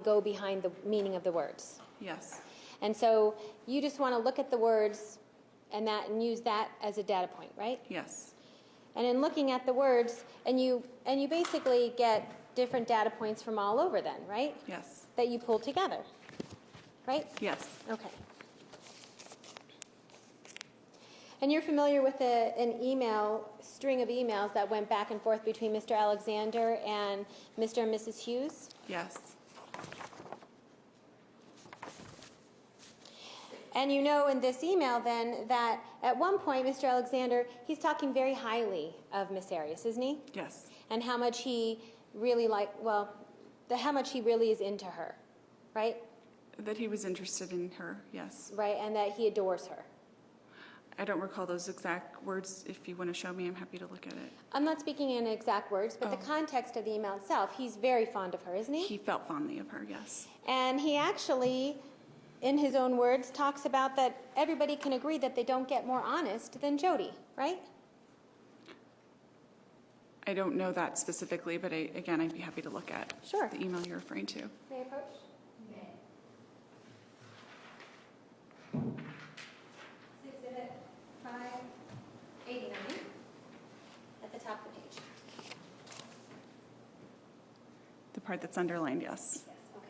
go behind the meaning of the words. Yes. And so you just want to look at the words and use that as a data point, right? Yes. And in looking at the words, and you basically get different data points from all over then, right? Yes. That you pull together, right? Yes. Okay. And you're familiar with an string of emails that went back and forth between Mr. Alexander and Mr. and Mrs. Hughes? Yes. And you know in this email then that at one point Mr. Alexander, he's talking very highly of Miss Arias, isn't he? Yes. And how much he really how much he really is into her, right? That he was interested in her, yes. Right, and that he adores her. I don't recall those exact words. If you want to show me, I'm happy to look at it. I'm not speaking in exact words, but the context of the email itself, he's very fond of her, isn't he? He felt fondly of her, yes. And he actually, in his own words, talks about that everybody can agree that they don't get more honest than Jodi, right? I don't know that specifically, but again, I'd be happy to look at the email you're referring to. May I approach? Exhibit 589 at the top of the page. The part that's underlined, yes. Yes, okay.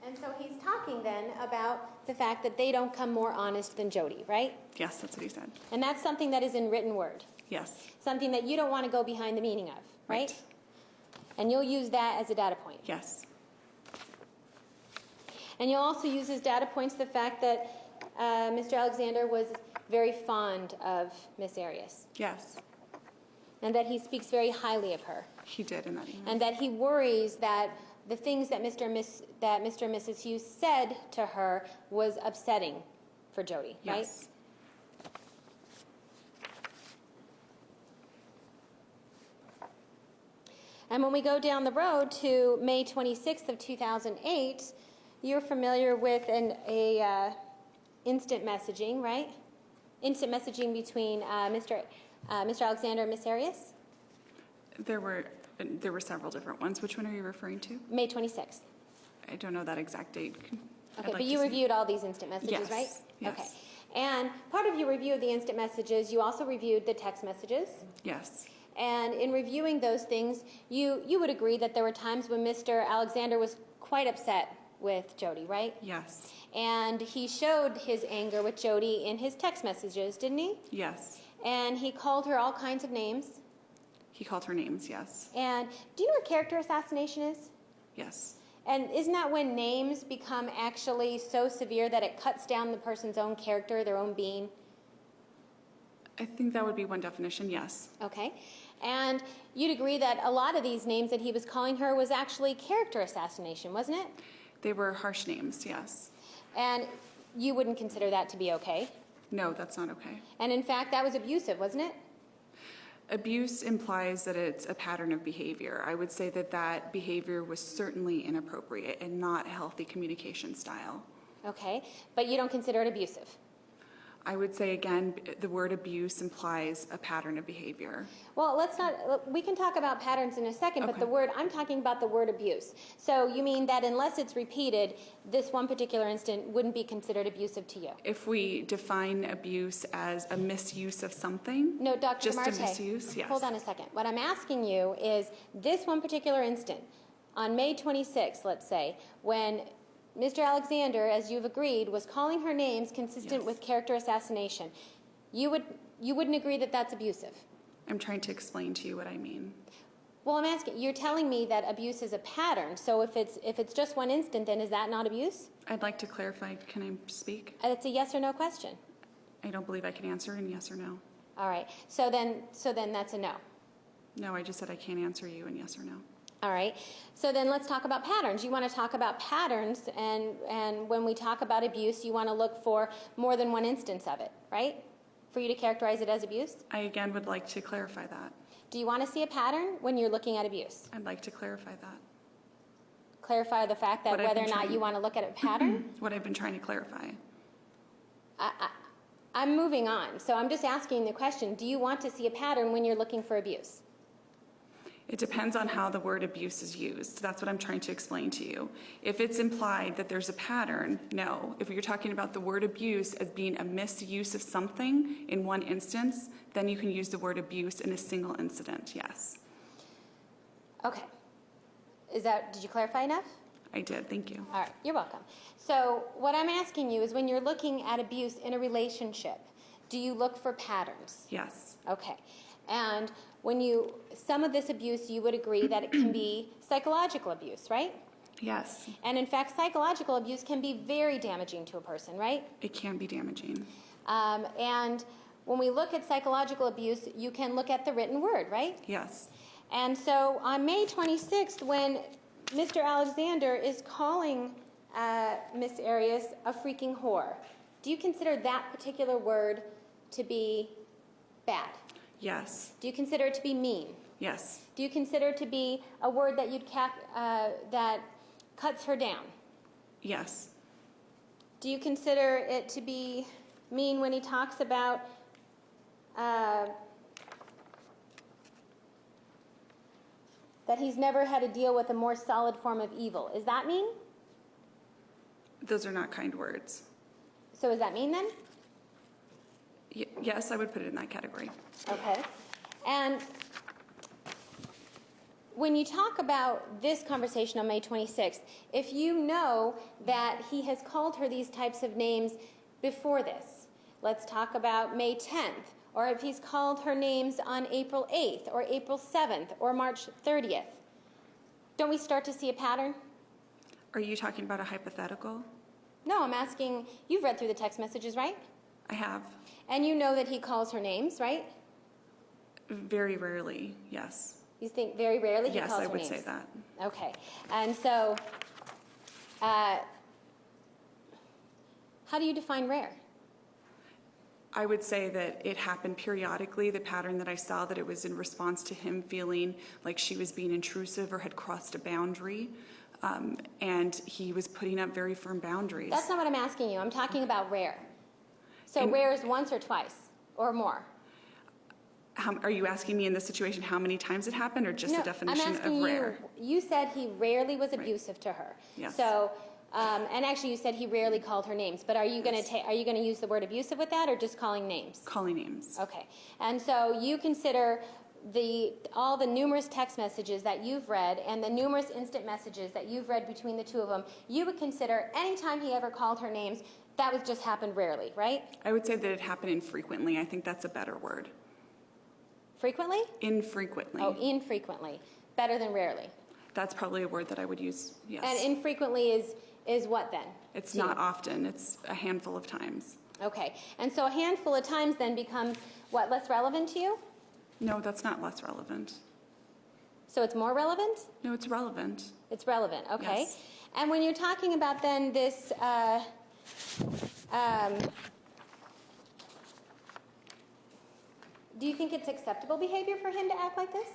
And so he's talking then about the fact that they don't come more honest than Jodi, right? Yes, that's what he said. And that's something that is in written word. Yes. Something that you don't want to go behind the meaning of, right? And you'll use that as a data point. Yes. And you'll also use as data points the fact that Mr. Alexander was very fond of Miss Arias. Yes. And that he speaks very highly of her. He did in that email. And that he worries that the things that Mr. and Mrs. Hughes said to her was upsetting for Jodi, right? Yes. And when we go down the road to May 26th of 2008, you're familiar with instant messaging, right? Instant messaging between Mr. Alexander and Miss Arias? There were several different ones. Which one are you referring to? May 26th. I don't know that exact date. Okay, but you reviewed all these instant messages, right? Yes. Okay. And part of your review of the instant messages, you also reviewed the text messages. Yes. And in reviewing those things, you would agree that there were times when Mr. Alexander was quite upset with Jodi, right? Yes. And he showed his anger with Jodi in his text messages, didn't he? Yes. And he called her all kinds of names. He called her names, yes. And do you know what character assassination is? Yes. And isn't that when names become actually so severe that it cuts down the person's own character, their own being? I think that would be one definition, yes. Okay. And you'd agree that a lot of these names that he was calling her was actually character assassination, wasn't it? They were harsh names, yes. And you wouldn't consider that to be okay? No, that's not okay. And in fact, that was abusive, wasn't it? Abuse implies that it's a pattern of behavior. I would say that that behavior was certainly inappropriate and not a healthy communication style. Okay, but you don't consider it abusive? I would say, again, the word abuse implies a pattern of behavior. Well, we can talk about patterns in a second, but I'm talking about the word abuse. So you mean that unless it's repeated, this one particular instant wouldn't be considered abusive to you? If we define abuse as a misuse of something, no, Dr. just Marte, a misuse, yes. Hold on a second. What I'm asking you is this one particular instant, on May 26th, let's say, when Mr. Alexander, as you've agreed, was calling her names consistent with character assassination. You wouldn't agree that that's abusive? I'm trying to explain to you what I mean. Well, I'm asking, you're telling me that abuse is a pattern, so if it's just one instant, then is that not abuse? I'd like to clarify. Can I speak? It's a yes or no question. I don't believe I can answer in yes or no. All right. So then that's a no. No, I just said I can't answer you in yes or no. All right. So then let's talk about patterns. You want to talk about patterns, and when we talk about abuse, you want to look for more than one instance of it, right? For you to characterize it as abuse? I, again, would like to clarify that. Do you want to see a pattern when you're looking at abuse? I'd like to clarify that. Clarify the fact that whether or not you want to look at a pattern? What I've been trying to clarify. I'm moving on. So I'm just asking the question, do you want to see a pattern when you're looking for abuse? It depends on how the word abuse is used. That's what I'm trying to explain to you. If it's implied that there's a pattern, no. If you're talking about the word abuse as being a misuse of something in one instance, then you can use the word abuse in a single incident, yes. Okay. Did you clarify enough? I did, thank you. All right, you're welcome. So what I'm asking you is when you're looking at abuse in a relationship, do you look for patterns? Yes, Okay. And some of this abuse, you would agree that it can be psychological abuse, right? yes, And in fact, psychological abuse can be very damaging to a person, right? it can be damaging. And when we look at psychological abuse, you can look at the written word, right? Yes, And so on May 26th, when Mr. Alexander is calling Miss Arias a freaking whore, do you consider that particular word to be bad? yes, Do you consider it to be mean? yes, Do you consider it to be a word that that cuts her down? yes, Do you consider it to be mean when he talks about that he's never had to deal with a more solid form of evil? Is that mean? those are not kind words. So is that mean then? Yes, I would put it in that category. Okay. And when you talk about this conversation on May 26th, if you know that he has called her these types of names before this, let's talk about May 10th, or if he's called her names on April 8th, or April 7th, or March 30th, don't we start to see a pattern? Are you talking about a hypothetical? No, I'm asking, you've read through the text messages, right? I have. And you know that he calls her names, right? Very rarely, yes. You think very rarely he Yes, calls I her would names? say that. Okay. And so, how do you define rare? I would say that it happened periodically, the pattern that I saw, that it was in response to him feeling like she was being intrusive or had crossed a boundary, and he was putting up very firm boundaries. That's not what I'm asking you. I'm talking about rare. So rare is once or twice or more? Are you asking me in this situation how many times it happened, or just No, the definition I'm asking of rare? you said he rarely was abusive to her. Yes. So, and actually you said he rarely called her names, but are you going to use the word abusive with that or just calling names? Calling names. Okay. And so you consider all the numerous text messages that you've read and the numerous instant messages that you've read between the two of them, you would consider anytime he ever called her names, that was just happened rarely, right? I would say that it happened infrequently. I think that's a better word. Frequently? Infrequently. Oh, infrequently. Better than rarely. That's probably a word that I would use, yes. And infrequently is what then? It's not often. It's a handful of times. Okay. And so a handful of times then becomes what, less relevant to you? No, that's not less relevant. So it's more relevant? No, it's relevant. It's relevant, okay. Yes. And when you're talking about then this, do you think it's acceptable behavior for him to act like this?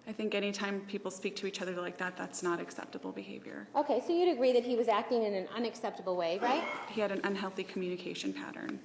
I think anytime people speak to each other like that, that's not acceptable behavior. Okay, so you'd agree that he was acting in an unacceptable way, right? He had an unhealthy communication pattern.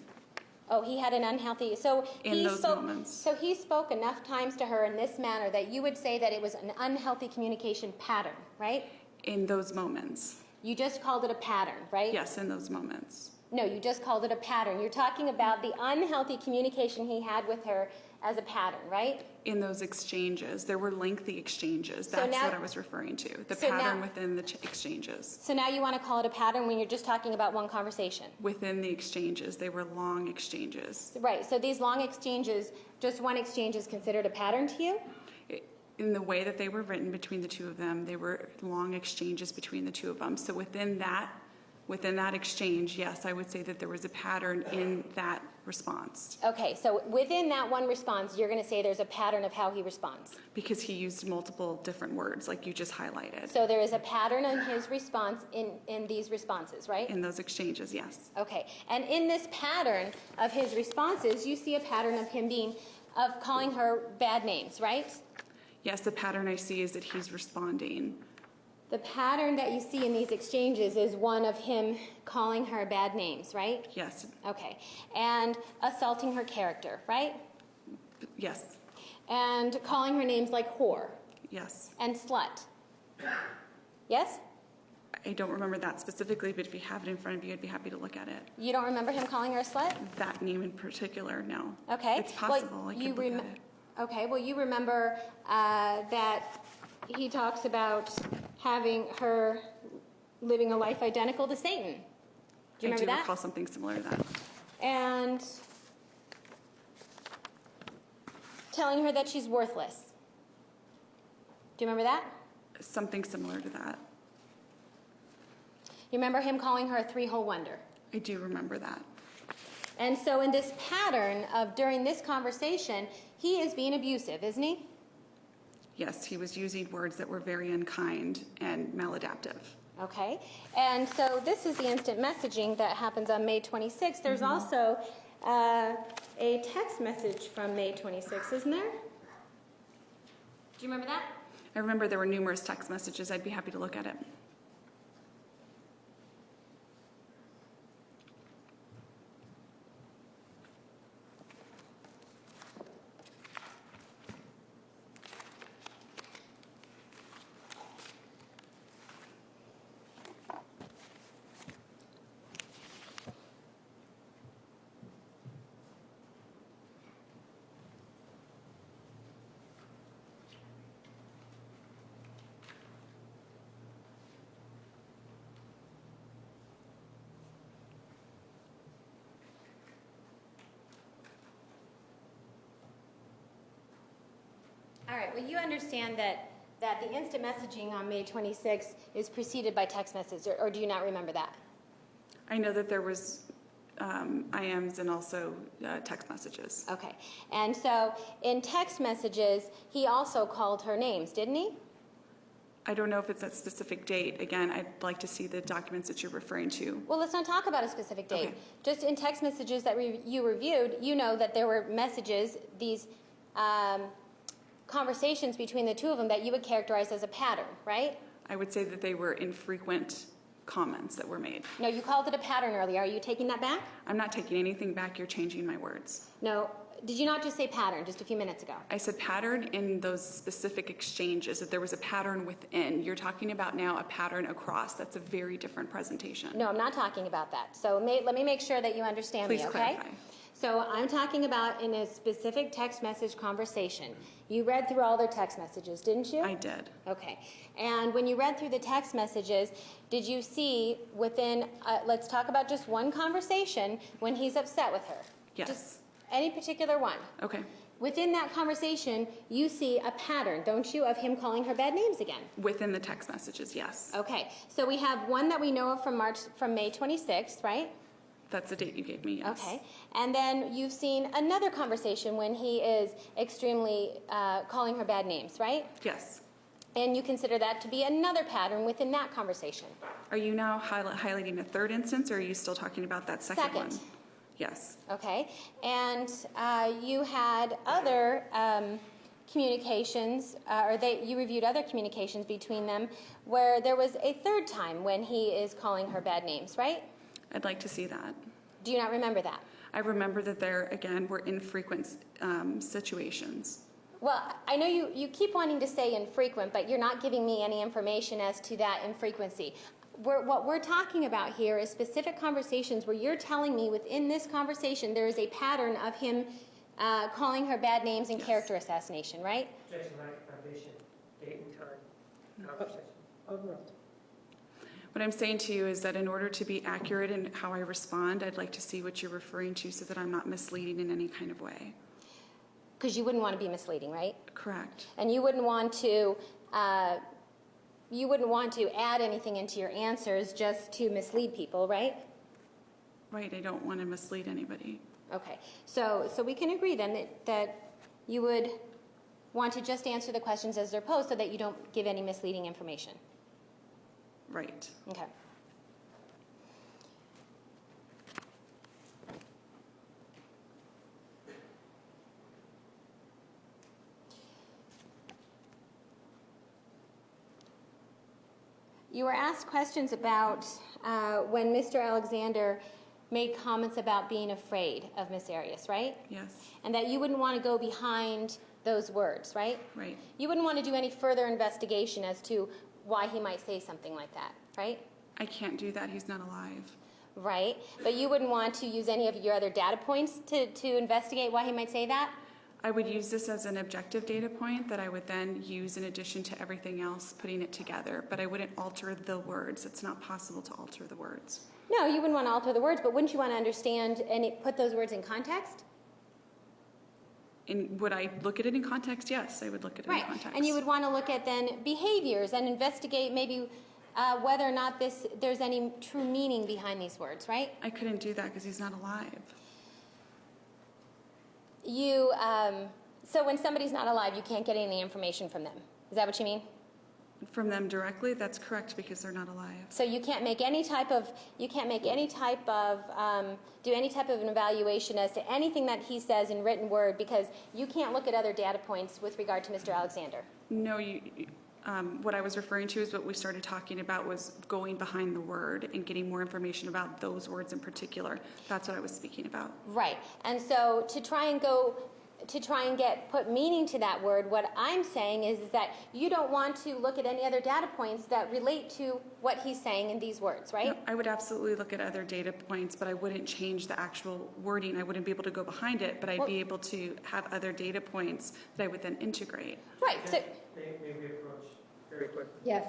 Oh, he had an unhealthy, so In those moments. So he spoke enough times to her in this manner that you would say that it was an unhealthy communication pattern, right? In those moments. You just called it a pattern, right? Yes, in those moments. No, you just called it a pattern. You're talking about the unhealthy communication he had with her as a pattern, right? In those exchanges. There were lengthy exchanges. So That's now- what I was referring to. The so pattern now- within the exchanges. So now you want to call it a pattern when you're just talking about one conversation. Within the exchanges. They were long exchanges. Right, so these long exchanges, just one exchange is considered a pattern to you? In the way that they were written between the two of them, they were long exchanges between the two of them. So within that exchange, yes, I would say that there was a pattern in that response. Okay, so within that one response, you're going to say there's a pattern of how he responds. Because he used multiple different words, like you just highlighted. So there is a pattern in his response in these responses, right? In those exchanges, yes. Okay, and in this pattern of his responses, you see a pattern of him of calling her bad names, right? Yes, the pattern I see is that he's responding. The pattern that you see in these exchanges is one of him calling her bad names, right? Yes, Okay, and assaulting her character, right? yes, And calling her names like whore. Yes. And slut. Yes? I don't remember that specifically, but if you have it in front of you, I'd be happy to look at it. You don't remember him calling her a slut? That name in particular, no. Okay. It's possible. Well, I could look at it. Okay, well, you remember that he talks about having her living a life identical to Satan. Do you remember that? I do recall something similar to that. And telling her that she's worthless. Do you remember that? Something similar to that. You remember him calling her a three-hole wonder? I do remember that. And so in this pattern of during this conversation, he is being abusive, isn't he? Yes, he was using words that were very unkind and maladaptive. Okay. And so this is the instant messaging that happens on May 26th. There's also a text message from May 26th, isn't there? Do you remember that? I remember there were numerous text messages. I'd be happy to look at it. All right. Well, you understand that the instant messaging on May 26th is preceded by text messages, or do you not remember that? I know that there was IMs and also text messages. Okay. And so in text messages, he also called her names, didn't he? I don't know if it's that specific date. Again, I'd like to see the documents that you're referring to. Well, let's not talk about a specific date. Okay. Just in text messages that you reviewed, you know that there were messages, these conversations between the two of them that you would characterize as a pattern, right? I would say that they were infrequent comments that were made. No, you called it a pattern earlier. Are you taking that back? I'm not taking anything back. You're changing my words. No. Did you not just say pattern just a few minutes ago? I said pattern in those specific exchanges, that there was a pattern within. You're talking about now a pattern across. That's a very different presentation. No, I'm not talking about that. So let me make sure that you understand Please me, okay? clarify. So I'm talking about in a specific text message conversation. You read through all their text messages, didn't you? I did. Okay. And when you read through the text messages, did you see within, let's talk about just one conversation when he's upset with her? Yes. Just any particular one. Okay. Within that conversation, you see a pattern, don't you, of him calling her bad names again? Within the text messages, yes. Okay. So we have one that we know of from May 26th, right? That's the date you gave me, yes. Okay. And then you've seen another conversation when he is extremely calling her bad names, right? Yes. And you consider that to be another pattern within that conversation. Are you now highlighting a third instance, or are you still talking about that second one? Second. Yes. Okay. And you had other communications, you reviewed other communications between them where there was a third time when he is calling her bad names, right? I'd like to see that. Do you not remember that? I remember that there, again, were infrequent situations. Well, I know you keep wanting to say infrequent, but you're not giving me any information as to that infrequency. What we're talking about here is specific conversations where you're telling me within this conversation there is a pattern of him calling her bad names and character assassination, right? Objection, lack of foundation, date and time, conversation. Overruled. What I'm saying to you is that in order to be accurate in how I respond, I'd like to see what you're referring to so that I'm not misleading in any kind of way. Because you wouldn't want to be misleading, right? Correct. And you wouldn't want to add anything into your answers just to mislead people, right? Right, I don't want to mislead anybody. Okay, so we can agree then that you would want to just answer the questions as they're posed so that you don't give any misleading information. Right. Okay. You were asked questions about when Mr. Alexander made comments about being afraid of Miss Arias, right? Yes. And that you wouldn't want to go behind those words, right? Right. You wouldn't want to do any further investigation as to why he might say something like that, right? I can't do that. He's not alive. Right. But you wouldn't want to use any of your other data points to investigate why he might say that? I would use this as an objective data point that I would then use in addition to everything else, putting it together. But I wouldn't alter the words. It's not possible to alter the words. No, you wouldn't want to alter the words, but wouldn't you want to understand and put those words in context? And would I look at it in context? Yes, I would look at it in context. And you would want to look at then behaviors and investigate maybe whether or not there's any true meaning behind these words, right? I couldn't do that because he's not alive. So when somebody's not alive, you can't get any information from them. Is that what you mean? From them directly, that's correct because they're not alive. So you can't make any type of, do any type of an evaluation as to anything that he says in written word because you can't look at other data points with regard to Mr. Alexander. No, what I was referring to is what we started talking about was going behind the word and getting more information about those words in particular. That's what I was speaking about. Right. And so to try and put meaning to that word, what I'm saying is that you don't want to look at any other data points that relate to what he's saying in these words, right? No, I would absolutely look at other data points, but I wouldn't change the actual wording. I wouldn't be able to go behind it, but I'd be able to have other data points that I would then integrate. Right. So, May we approach very quickly? yes.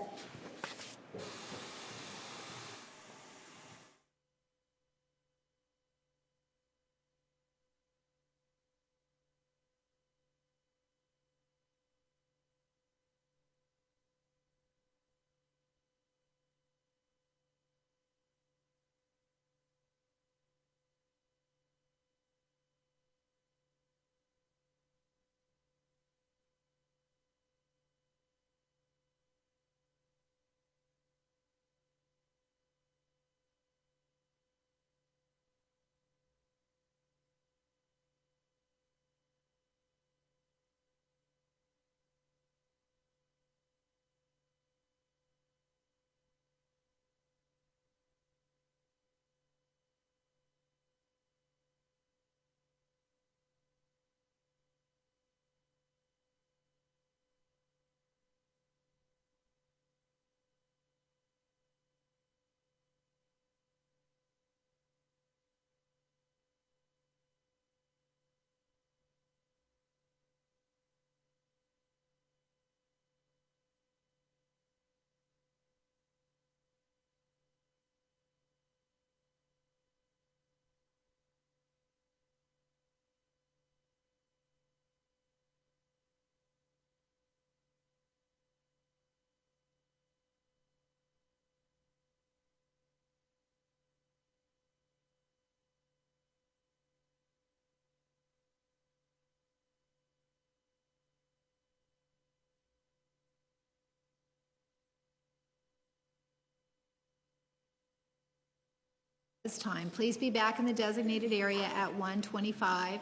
This time, please be back in the designated area at 1:25.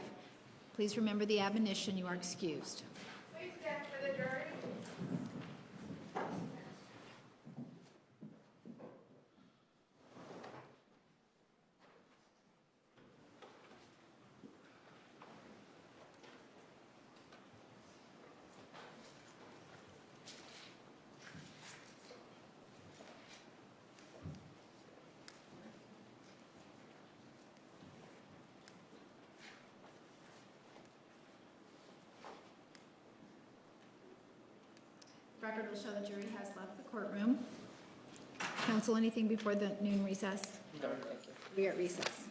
Please remember the admonition, you are excused. Please stand for the jury. Record will show the jury has left the courtroom. Counsel, anything before the noon recess? No, thank you. We are at recess.